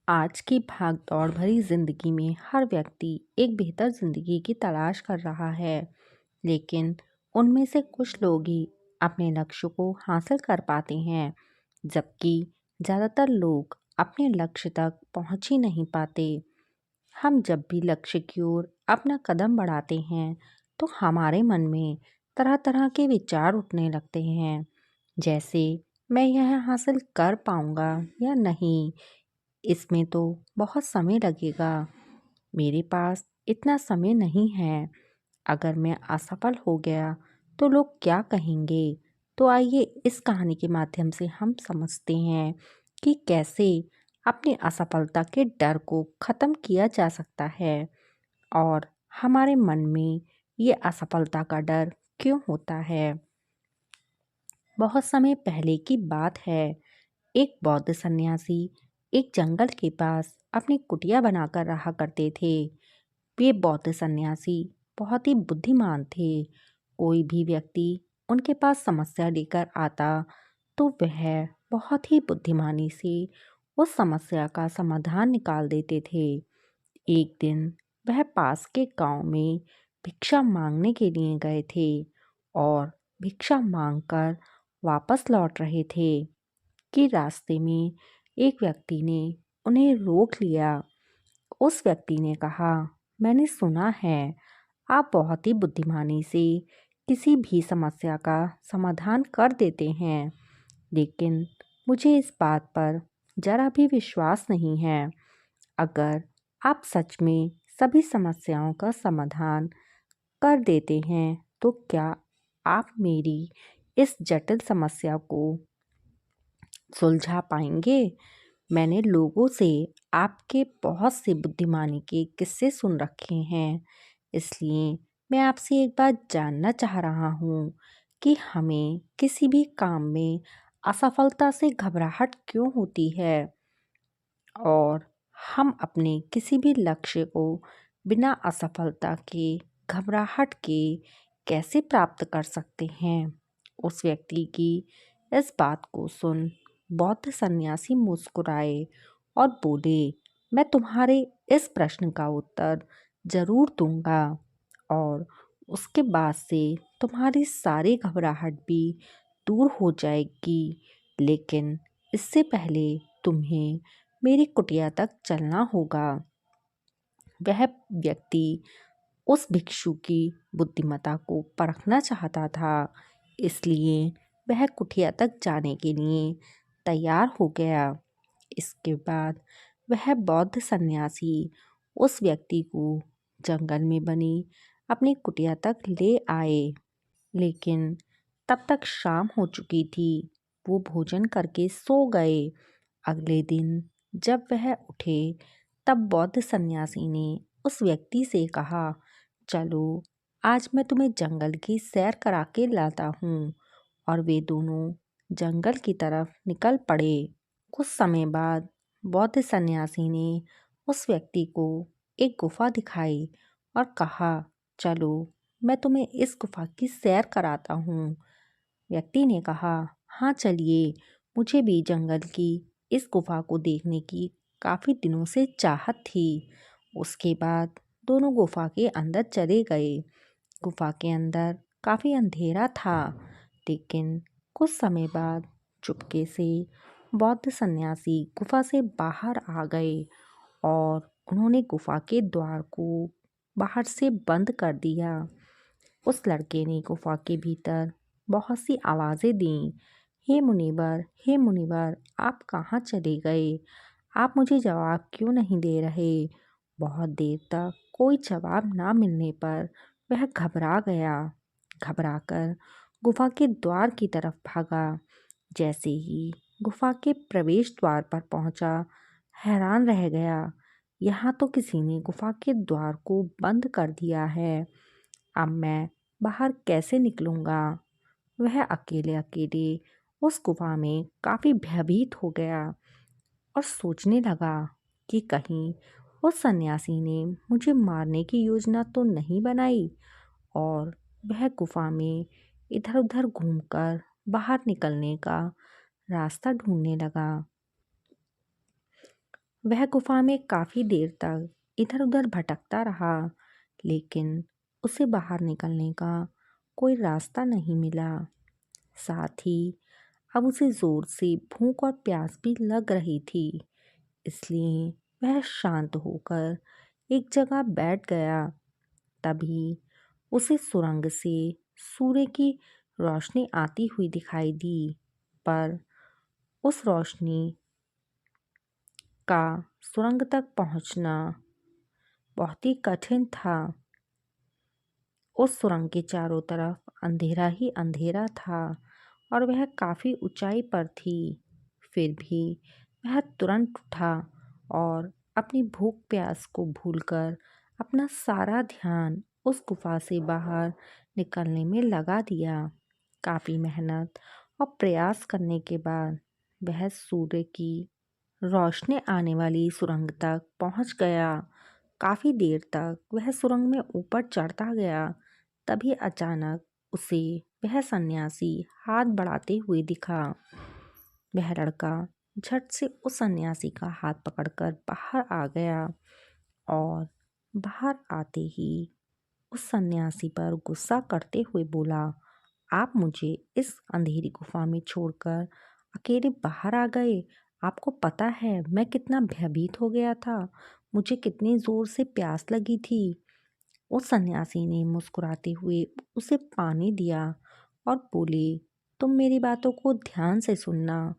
आज की भाग-दौड़ भरी जिंदगी में हर व्यक्ति एक बेहतर जिंदगी की तलाश कर रहा है, लेकिन उनमें से कुछ लोग ही अपने लक्ष्य को हासिल कर पाते हैं, जबकि ज़्यादातर लोग अपने लक्ष्य तक पहुंच ही नहीं पाते। हम जब भी लक्ष्य की ओर अपना कदम बढ़ाते हैं, तो हमारे मन में तरह-तरह के विचार उठने लगते हैं, जैसे मैं यह हासिल कर पाऊंगा या नहीं, इसमें तो बहुत समय लगेगा, मेरे पास इतना समय नहीं है, अगर मैं असफल हो गया तो लोग क्या कहेंगे। तो आइए इस कहानी के माध्यम से हम समझते हैं कि कैसे अपनी असफलता के डर को ख़त्म किया जा सकता है और हमारे मन में ये असफलता का डर क्यों होता है। बहुत समय पहले की बात है। एक बौद्ध सन्यासी एक जंगल के पास अपनी कुटिया बनाकर रहा करते थे। वे बौद्ध सन्यासी बहुत ही बुद्धिमान थे। कोई भी व्यक्ति उनके पास समस्या लेकर आता तो वह बहुत ही बुद्धिमानी से उस समस्या का समाधान निकाल देते थे। एक दिन वह पास के गांव में भिक्षा मांगने के लिए गए थे और भिक्षा मांगकर वापस लौट रहे थे कि रास्ते में एक व्यक्ति ने उन्हें रोक लिया। उस व्यक्ति ने कहा, मैंने सुना है आप बहुत ही बुद्धिमानी से किसी भी समस्या का समाधान कर देते हैं, लेकिन मुझे इस बात पर जरा भी विश्वास नहीं है। अगर आप सच में सभी समस्याओं का समाधान कर देते हैं तो क्या आप मेरी इस जटिल समस्या को सुलझा पाएंगे। मैंने लोगों से आपके बहुत से बुद्धिमानी के किस्से सुन रखे हैं, इसलिए मैं आपसे एक बात जानना चाह रहा हूँ कि हमें किसी भी काम में असफलता से घबराहट क्यों होती है और हम अपने किसी भी लक्ष्य को बिना असफलता के, घबराहट के कैसे प्राप्त कर सकते हैं। उस व्यक्ति की इस बात को सुन बौद्ध सन्यासी मुस्कुराए और बोले, मैं तुम्हारे इस प्रश्न का उत्तर जरूर दूंगा और उसके बाद से तुम्हारी सारी घबराहट भी दूर हो जाएगी, लेकिन इससे पहले तुम्हें मेरी कुटिया तक चलना होगा। वह व्यक्ति उस भिक्षु की बुद्धिमत्ता को परखना चाहता था, इसलिए वह कुटिया तक जाने के लिए तैयार हो गया। इसके बाद वह बौद्ध सन्यासी उस व्यक्ति को जंगल में बनी अपनी कुटिया तक ले आए, लेकिन तब तक शाम हो चुकी थी। वो भोजन करके सो गए। अगले दिन जब वह उठे तब बौद्ध सन्यासी ने उस व्यक्ति से कहा, चलो आज मैं तुम्हें जंगल की सैर करा के लाता हूँ। और वे दोनों जंगल की तरफ निकल पड़े। कुछ समय बाद बौद्ध सन्यासी ने उस व्यक्ति को एक गुफा दिखाई और कहा, चलो मैं तुम्हें इस गुफा की सैर कराता हूँ। व्यक्ति ने कहा, हाँ चलिए, मुझे भी जंगल की इस गुफा को देखने की काफ़ी दिनों से चाहत थी। उसके बाद दोनों गुफा के अंदर चले गए। गुफा के अंदर काफ़ी अंधेरा था, लेकिन कुछ समय बाद चुपके से बौद्ध सन्यासी गुफा से बाहर आ गए और उन्होंने गुफा के द्वार को बाहर से बंद कर दिया। उस लड़के ने गुफा के भीतर बहुत सी आवाज़ें दीं, हे मुनिवर, आप कहाँ चले गए? आप मुझे जवाब क्यों नहीं दे रहे? बहुत देर तक कोई जवाब ना मिलने पर वह घबरा गया। घबराकर गुफा के द्वार की तरफ भागा। जैसे ही गुफा के प्रवेश द्वार पर पहुंचा, हैरान रह गया। यहाँ तो किसी ने गुफा के द्वार को बंद कर दिया है। अब मैं बाहर कैसे निकलूँगा? वह अकेले अकेले उस गुफा में काफ़ी भयभीत हो गया और सोचने लगा कि कहीं उस सन्यासी ने मुझे मारने की योजना तो नहीं बनाई। और वह गुफा में इधर उधर घूमकर बाहर निकलने का रास्ता ढूंढने लगा। वह गुफा में काफी देर तक इधर उधर भटकता रहा, लेकिन उसे बाहर निकलने का कोई रास्ता नहीं मिला। साथ ही अब उसे जोर से भूख और प्यास भी लग रही थी, इसलिए वह शांत होकर एक जगह बैठ गया। तभी उसे सुरंग से सूर्य की रोशनी आती हुई दिखाई दी, पर उस रोशनी का सुरंग तक पहुंचना बहुत ही कठिन था। उस सुरंग के चारों तरफ अंधेरा ही अंधेरा था और वह काफी ऊंचाई पर थी। फिर भी वह तुरंत उठा और अपनी भूख प्यास को भूलकर अपना सारा ध्यान उस गुफा से बाहर निकलने में लगा दिया। काफी मेहनत और प्रयास करने के बाद वह सूर्य की रोशनी आने वाली सुरंग तक पहुंच गया। काफी देर तक वह सुरंग में ऊपर चढ़ता गया। तभी अचानक उसे वह सन्यासी हाथ बढ़ाते हुए दिखा। वह लड़का झट से उस सन्यासी का हाथ पकड़कर बाहर आ गया और बाहर आते ही उस सन्यासी पर गुस्सा करते हुए बोला, आप मुझे इस अंधेरी गुफा में छोड़कर अकेले बाहर आ गए। आपको पता है मैं कितना भयभीत हो गया था, मुझे कितनी जोर से प्यास लगी थी। उस सन्यासी ने मुस्कुराते हुए उसे पानी दिया और बोले, तुम मेरी बातों को ध्यान से सुनना।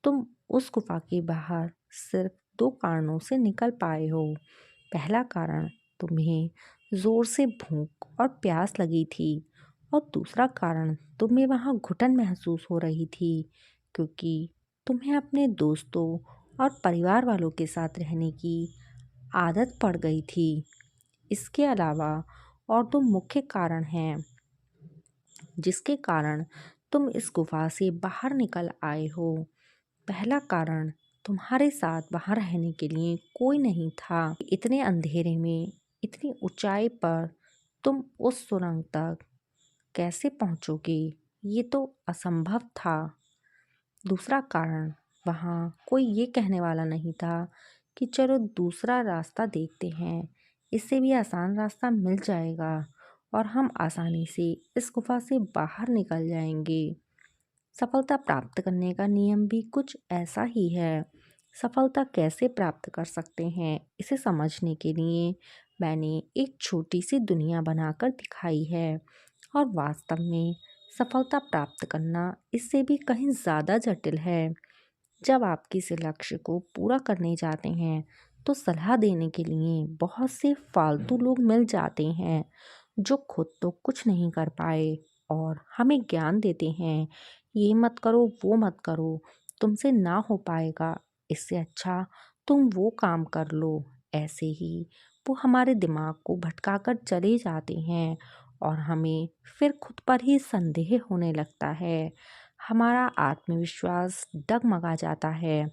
तुम उस गुफा के बाहर सिर्फ दो कारणों से निकल पाए हो। पहला कारण, तुम्हें जोर से भूख और प्यास लगी थी, और दूसरा कारण, तुम्हें वहाँ घुटन महसूस हो रही थी क्योंकि तुम्हें अपने दोस्तों और परिवार वालों के साथ रहने की आदत पड़ गई थी। इसके अलावा और दो मुख्य कारण हैं जिसके कारण तुम इस गुफा से बाहर निकल आए हो। पहला कारण, तुम्हारे साथ वहाँ रहने के लिए कोई नहीं था। इतने अंधेरे में इतनी ऊंचाई पर तुम उस सुरंग तक कैसे पहुँचोगे, ये तो असंभव था। दूसरा कारण, वहाँ कोई ये कहने वाला नहीं था कि चलो दूसरा रास्ता देखते हैं, इससे भी आसान रास्ता मिल जाएगा और हम आसानी से इस गुफा से बाहर निकल जाएंगे। सफलता प्राप्त करने का नियम भी कुछ ऐसा ही है। सफलता कैसे प्राप्त कर सकते हैं, इसे समझने के लिए मैंने एक छोटी सी दुनिया बनाकर दिखाई है, और वास्तव में सफलता प्राप्त करना इससे भी कहीं ज़्यादा जटिल है। जब आप किसी लक्ष्य को पूरा करने जाते हैं तो सलाह देने के लिए बहुत से फालतू लोग मिल जाते हैं जो खुद तो कुछ नहीं कर पाए और हमें ज्ञान देते हैं, ये मत करो वो मत करो, तुमसे ना हो पाएगा, इससे अच्छा तुम वो काम कर लो। ऐसे ही वो हमारे दिमाग को भटकाकर चले जाते हैं और हमें फिर खुद पर ही संदेह होने लगता है। हमारा आत्मविश्वास डगमगा जाता है।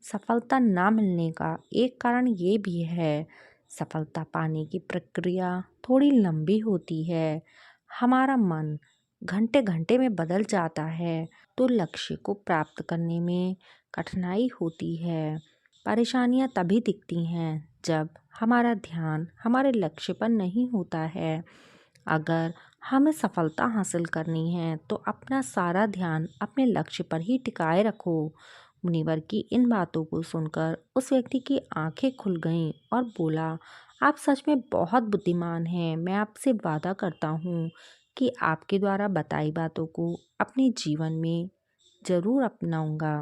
सफलता ना मिलने का एक कारण ये भी है, सफलता पाने की प्रक्रिया थोड़ी लंबी होती है। हमारा मन घंटे घंटे में बदल जाता है, तो लक्ष्य को प्राप्त करने में कठिनाई होती है। परेशानियां तभी दिखती हैं जब हमारा ध्यान हमारे लक्ष्य पर नहीं होता है। अगर हमें सफलता हासिल करनी है तो अपना सारा ध्यान अपने लक्ष्य पर ही टिकाए रखो। मुनिवर की इन बातों को सुनकर उस व्यक्ति की आंखें खुल गईं और बोला, आप सच में बहुत बुद्धिमान हैं। मैं आपसे वादा करता हूँ कि आपके द्वारा बताई बातों को अपने जीवन में जरूर अपनाऊंगा।